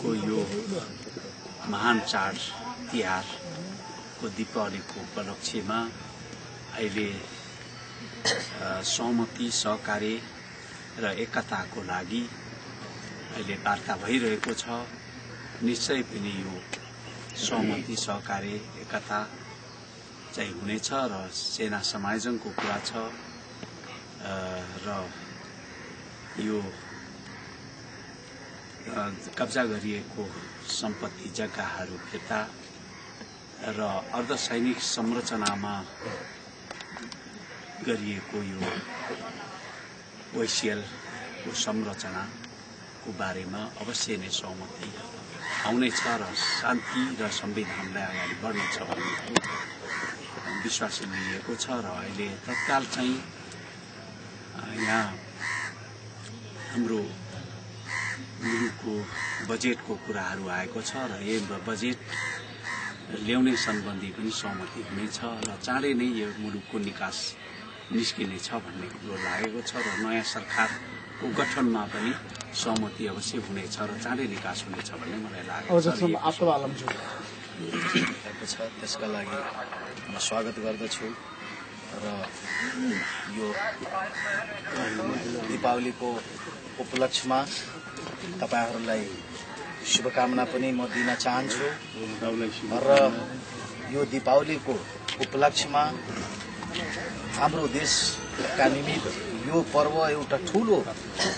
को यो महान चाड तिहार को दीपावलीको उपलक्ष्यमा अहिले सहमति सहकार्य र एकताको लागि अहिले वार्ता भइरहेको छ। निश्चय पनि यो सहमति सहकार्य एकता चाहिँ हुनेछ र सेना समायोजनको कुरा छ र यो कब्जा गरिएको सम्पत्ति जग्गाहरू फिर्ता र अर्धसैनिक संरचनामा गरिएको यो वैसियलको संरचनाको बारेमा अवश्य नै सहमति आउनेछ र शान्ति र संविधानलाई अगाडि बढ्नेछ भन्ने विश्वास लिएको छ। र अहिले तत्काल चाहिँ यहाँ हाम्रो मुलुकको बजेटको कुराहरू आएको छ र यो बजेट ल्याउने सम्बन्धी पनि सहमति हुनेछ र चाँडै नै यो मुलुकको निकास निस्किनेछ भन्ने कुरो लागेको छ र नयाँ सरकारको गठनमा पनि सहमति अवश्य हुनेछ र चाँडै निकास हुनेछ भन्ने मलाई लागेको छ। त्यसका लागि म स्वागत गर्दछु र यो दीपावलीको उपलक्ष्यमा तपाईहरुलाई शुभकामना पनि म दिन चाहन्छु र यो दीपावलीको उपलक्ष्यमा हाम्रो देशका निमित्त यो पर्व एउटा ठूलो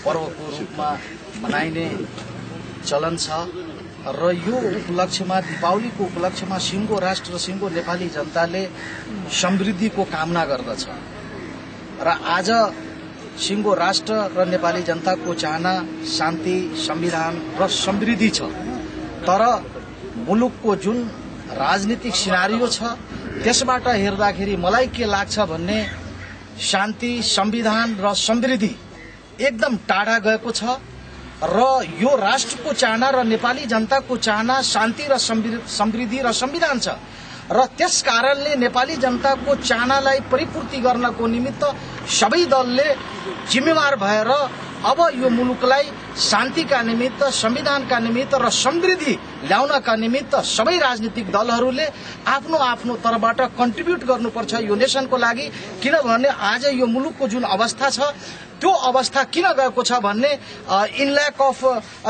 पर्वको रूपमा मनाइने चलन छ र यो उपलक्ष्यमा दीपावलीको उपलक्ष्यमा सिङ्गो राष्ट्र र सिङ्गो नेपाली जनताले समृद्धिको कामना गर्दछ र आज सिङ्गो राष्ट्र र नेपाली जनताको चाहना शान्ति संविधान र समृद्धि छ। तर मुलुकको जुन राजनीतिक सिनारियो छ त्यसबाट हेर्दाखेरि मलाई के लाग्छ भन्ने शान्ति संविधान र समृद्धि एकदम टाढा गएको छ र यो राष्ट्रको चाहना र नेपाली जनताको चाहना शान्ति र समृद्धि र संविधान छ र त्यस कारणले नेपाली जनताको चाहनालाई परिपूर्ति गर्नको निमित्त सबै दलले जिम्मेवार भएर अब यो मुलुकलाई शान्तिका निमित्त संविधानका निमित्त र समृद्धि ल्याउनका निमित्त सबै राजनीतिक दलहरूले आफ्नो आफ्नो तर्फबाट कन्ट्रिब्युट गर्नुपर्छ यो नेशनको लागि। किनभने आज यो मुलुकको जुन अवस्था छ त्यो अवस्था किन गएको छ भन्ने इन ल्याक अफ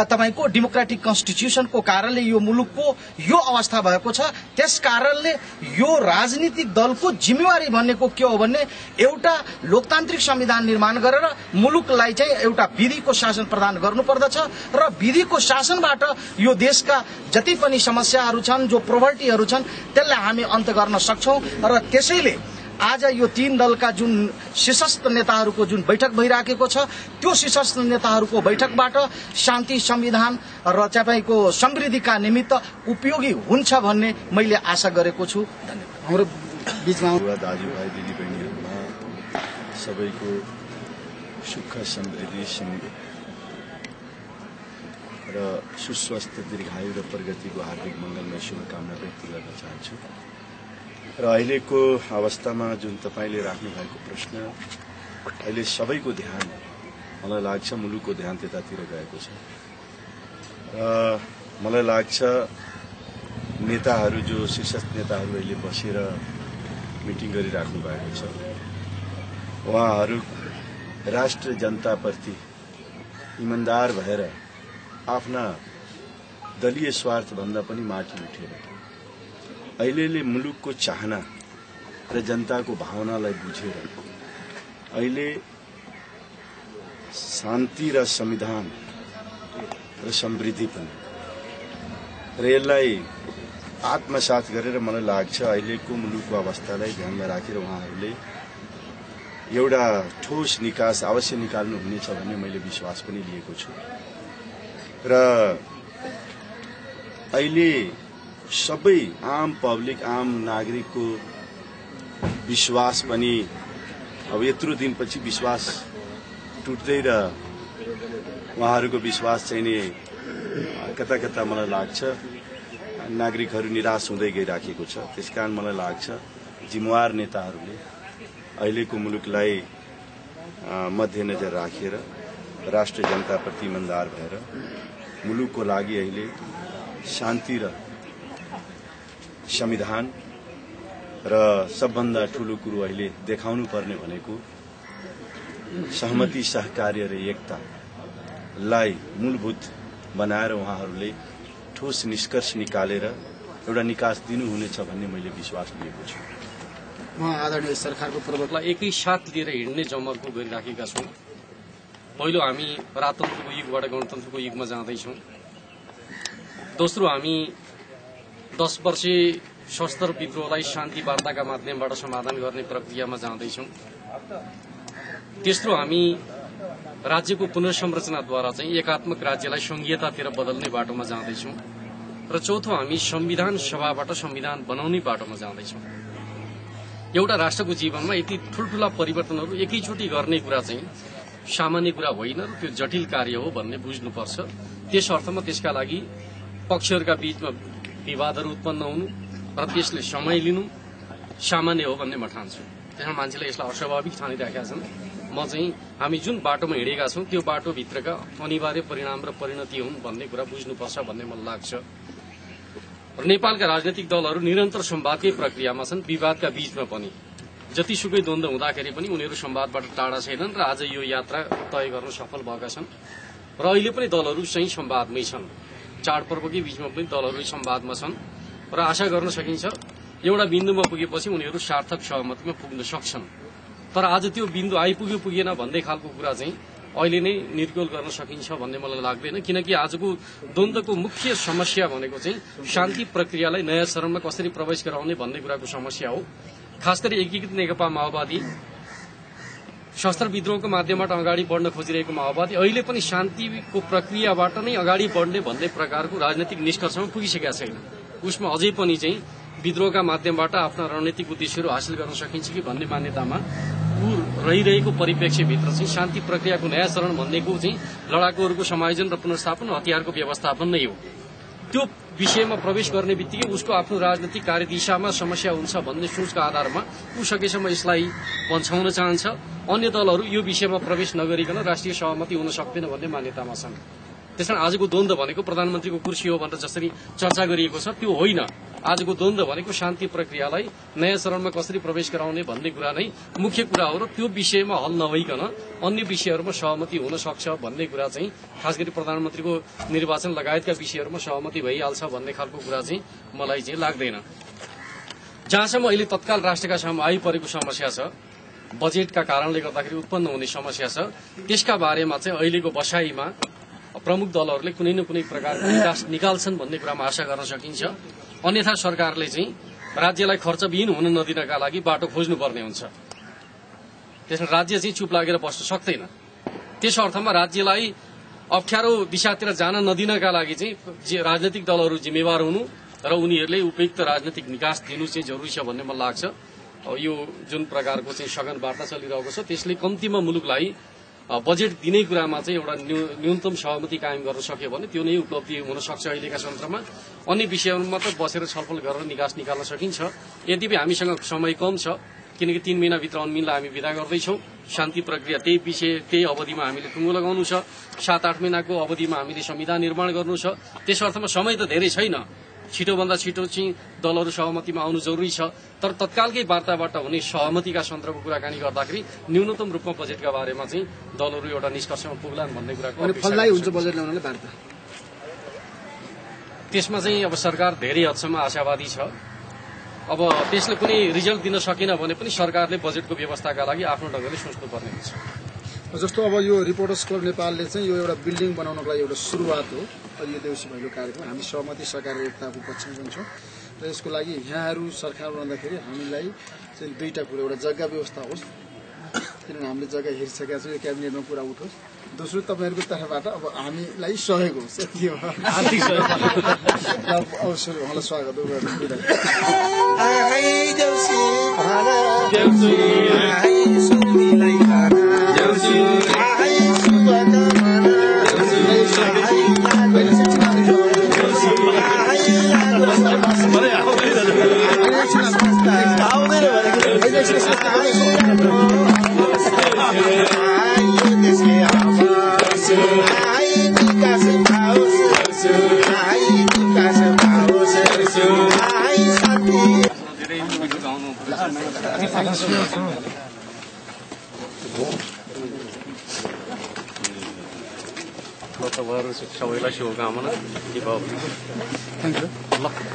तपाईको डेमोक्रेटिक कन्स्टिट्युसनको कारणले यो मुलुकको यो अवस्था भएको छ। त्यस कारणले यो राजनीतिक दलको जिम्मेवारी भनेको के हो भन्ने एउटा लोकतान्त्रिक संविधान निर्माण गरेर मुलुकलाई चाहिँ एउटा विधिको शासन प्रदान गर्नुपर्दछ र विधिको शासनबाट यो देशका जति पनि समस्याहरू छन् जो प्रोभर्टीहरू छन् त्यसलाई हामी अन्त गर्न सक्छौं र त्यसैले आज यो तीन दलका जुन शीर्षस्थ नेताहरूको जुन बैठक भइराखेको छ त्यो शीर्षस्थ नेताहरूको बैठकबाट शान्ति संविधान र तपाईको समृद्धिका निमित्त उपयोगी हुन्छ भन्ने मैले आशा गरेको छु। धन्यवाद। हाम्रो बीचमा दाजुभाइ दिदीबहिनीहरुमा सबैको सुख समृद्धि र सुस्वस्थ दीर्घायु र प्रगतिको हार्दिक मंगलमय शुभकामना व्यक्त गर्न चाहन्छु। र अहिलेको अवस्थामा जुन तपाईले राख्नु भएको प्रश्न अहिले सबैको ध्यान मलाई लाग्छ मुलुकको ध्यान त्यतातिर गएको छ र मलाई लाग्छ नेताहरू जो शीर्षस्थ नेताहरू अहिले बसेर मिटिङ गरिराख्नु भएको छ उहाँहरू राष्ट्र जनताप्रति इमानदार भएर आफ्ना दलीय स्वार्थ भन्दा पनि माथि उठेर अहिले मुलुकको चाहना र जनताको भावनालाई बुझेर अहिले शान्ति र संविधान र समृद्धि पनि र यसलाई आत्मसात गरेर मलाई लाग्छ अहिलेको मुलुकको अवस्थालाई ध्यानमा राखेर उहाँहरूले एउटा ठोस निकास अवश्य निकाल्नु हुनेछ भन्ने मैले विश्वास पनि लिएको छु र अहिले सबै आम पब्लिक आम नागरिकको विश्वास पनि अब यत्रो दिनपछि विश्वास टुट्दै र उहाँहरूको विश्वास चाहिँ नि कता कता मलाई लाग्छ नागरिकहरू निराश हुँदै गइराखेको छ। त्यसकारण मलाई लाग्छ जिम्मेवार नेताहरूले अहिलेको मुलुकलाई मध्यनजर राखेर राष्ट्र जनताप्रति इमानदार भएर मुलुकको लागि अहिले शान्ति र संविधान र सबभन्दा ठूलो कुरो अहिले देखाउनु पर्ने भनेको सहमति सहकार्य र एकतालाई मूलभूत बनाएर उहाँहरूले ठोस निष्कर्ष निकालेर एउटा निकास दिनुहुनेछ भन्ने मैले विश्वास लिएको छु। म आदरणीय सरकारको प्रवक्तालाई एकै साथ लिएर हिँड्ने जमर्को गरिराखेका छौं पहिलो हामी राजतन्त्रको युगबाट गणतन्त्रको युगमा जाँदैछौँ। दोस्रो हामी 10 वर्षे सशस्त्र विद्रोहलाई शान्ति वार्ताका माध्यमबाट समाधान गर्ने प्रक्रियामा जाँदैछौँ। तेस्रो हामी राज्यको पुनर्संरचनाद्वारा चाहिँ एकात्मक राज्यलाई संघीयतातिर बदल्ने बाटोमा जाँदैछौँ। र चौथो हामी संविधान सभाबाट संविधान बनाउने बाटोमा जाँदैछौँ। एउटा राष्ट्रको जीवनमा यति ठूल्ठूला परिवर्तनहरू एकैचोटि गर्ने कुरा चाहिँ सामान्य कुरा होइन र त्यो जटिल कार्य हो भन्ने बुझ्नुपर्छ। त्यस अर्थमा त्यसका लागि पक्षहरूका बीचमा विवादहरू उत्पन्न हुनु र त्यसले समय लिनु सामान्य हो भन्ने म ठान्छु। त्यसमा मान्छेले यसलाई अस्वाभाविक ठानिराखेका छन्। म चाहिँ हामी जुन बाटोमा हिँडेका छौं त्यो बाटोभित्रका अनिवार्य परिणाम र परिणति हुन् भन्ने कुरा बुझ्नुपर्छ भन्ने मलाई लाग्छ। नेपालका राजनैतिक दलहरू निरन्तर संवादकै प्रक्रियामा छन्, विवादका बीचमा पनि। जतिसुकै द्वन्द्व हुँदाखेरि पनि उनीहरू संवादबाट टाढा छैनन् र आज यो यात्रा तय गर्न सफल भएका छन् र अहिले पनि दलहरू चाहिँ संवादमै छन्। चाडपर्वकै बीचमा पनि दलहरू संवादमा छन् र आशा गर्न सकिन्छ एउटा बिन्दुमा पुगेपछि उनीहरू सार्थक सहमतिमा पुग्न सक्छन्। तर आज त्यो बिन्दु आइपुग्यो पुगेन भन्ने खालको कुरा चाहिँ अहिले नै निर्गोल गर्न सकिन्छ भन्ने मलाई लाग्दैन। किनकि आजको द्वन्द्वको मुख्य समस्या भनेको चाहिँ शान्ति प्रक्रियालाई नयाँ चरणमा कसरी प्रवेश गराउने भन्ने कुराको समस्या हो। खास गरी एकीकृत नेकपा माओवादी सशस्त्र विद्रोहको माध्यमबाट अगाडि बढ्न खोजिरहेको माओवादी अहिले पनि शान्तिको प्रक्रियाबाट नै अगाडि बढ्ने भन्ने प्रकारको राजनैतिक निष्कर्षमा पुगिसकेका छैन। उसमा अझै पनि चाहिँ विद्रोहका माध्यमबाट आफ्ना रणनीतिक उद्देश्यहरू हासिल गर्न सकिन्छ कि भन्ने मान्यतामा रहिरहेको परिप्रेक्ष्यभित्र चाहिँ शान्ति प्रक्रियाको नयाँ चरण भन्नेको चाहिँ लडाकुहरूको समायोजन र पुनर्स्थापन हतियारको व्यवस्थापन नै हो। त्यो विषयमा प्रवेश गर्ने बित्तिकै उसको आफ्नो राजनीतिक कार्यदिशामा समस्या हुन्छ भन्ने सोचका आधारमा ऊ सकेसम्म यसलाई पन्छाउन चाहन्छ। अन्य दलहरू यो विषयमा प्रवेश नगरिकन राष्ट्रिय सहमति हुन सक्दैन भन्ने मान्यतामा छन्। त्यसकारण आजको द्वन्द्व भनेको प्रधानमन्त्रीको कुर्सी हो भनेर जसरी चर्चा गरिएको छ त्यो होइन। आजको द्वन्द्व भनेको शान्ति प्रक्रियालाई नयाँ चरणमा कसरी प्रवेश गराउने भन्ने कुरा नै मुख्य कुरा हो र त्यो विषयमा हल नभइकन अन्य विषयहरूमा सहमति हुन सक्छ भन्ने कुरा चाहिँ खास गरी प्रधानमन्त्रीको निर्वाचन लगायतका विषयहरूमा सहमति भइहाल्छ भन्ने खालको कुरा चाहिँ मलाई चाहिँ लाग्दैन। जहाँसम्म अहिले तत्काल राष्ट्रका सामु आइपरेको समस्या छ, बजेटका कारणले गर्दाखेरि उत्पन्न हुने समस्या छ, त्यसका बारेमा चाहिँ अहिलेको बसाईमा प्रमुख दलहरूले कुनै न कुनै प्रकारको विकास निकाल्छन् भन्ने कुरामा आशा गर्न सकिन्छ। अन्यथा सरकारले चाहिँ राज्यलाई खर्चविहीन हुन नदिनका लागि बाटो खोज्नुपर्ने हुन्छ। त्यसमा राज्य चाहिँ चुप लागेर बस्न सक्दैन। त्यस अर्थमा राज्यलाई अप्ठ्यारो दिशातिर जान नदिनका लागि चाहिँ राजनैतिक दलहरू जिम्मेवार हुनु र उनीहरूले उपयुक्त राजनैतिक निकास दिनु चाहिँ जरुरी छ भन्ने मलाई लाग्छ। यो जुन प्रकारको चाहिँ सघन वार्ता चलिरहेको छ त्यसले कम्तीमा मुलुकलाई बजेट दिने कुरामा चाहिँ एउटा न्यूनतम सहमति कायम गर्न सक्यो भने त्यो नै उपलब्धि हुन सक्छ। अहिलेका सन्दर्भमा अन्य विषयहरूमा मात्र बसेर छलफल गरेर निकास निकाल्न सकिन्छ। यद्यपि हामीसँग समय कम छ किनकि 3 महिनाभित्र अन्मिनलाई हामी विदा गर्दैछौँ। शान्ति प्रक्रिया त्यही अवधिमा हामीले टुङ्गो लगाउनु छ। 7-8 महिनाको अवधिमा हामीले संविधान निर्माण गर्नु छ। त्यस अर्थमा समय त धेरै छैन। छिटोभन्दा छिटो चाहिँ दलहरू सहमतिमा आउनु जरुरी छ। तर तत्कालकै वार्ताबाट हुने सहमतिका सन्दर्भको कुराकानी गर्दाखेरि न्यूनतम रूपमा बजेटका बारेमा चाहिँ दलहरू एउटा निष्कर्षमा पुग्लान् भन्ने कुराको त्यसमा चाहिँ अब सरकार धेरै हदसम्म आशावादी छ। अब त्यसले कुनै रिजल्ट दिन सकेन भने पनि सरकारले बजेटको व्यवस्थाका लागि आफ्नो ढंगले सोच्नुपर्ने हुन्छ। जस्तो अब यो रिपोर्टर्स क्लब नेपालले चाहिँ यो एउटा बिल्डिङ बनाउनको लागि एउटा सुरुवात हो। यो देउसी भैलो कार्यक्रम हामी सहमति सकारात्मकताको पक्षमा जान्छौँ र यसको लागि यहाँहरू सरकार रहँदाखेरि हामीलाई चाहिँ दुईटा कुरा, एउटा जग्गा व्यवस्था होस् किनभने हामीले जग्गा हेरिसकेका छौँ, यो क्याबिनेटमा कुरा उठोस्। दोस्रो तपाईँहरूको तर्फबाट अब हामीलाई सहयोग होस्, यति हो। आर्थिक सहयोग अवसर उहाँलाई स्वागत तपाईँहरू सबैलाई शुभकामना। नमस्कार।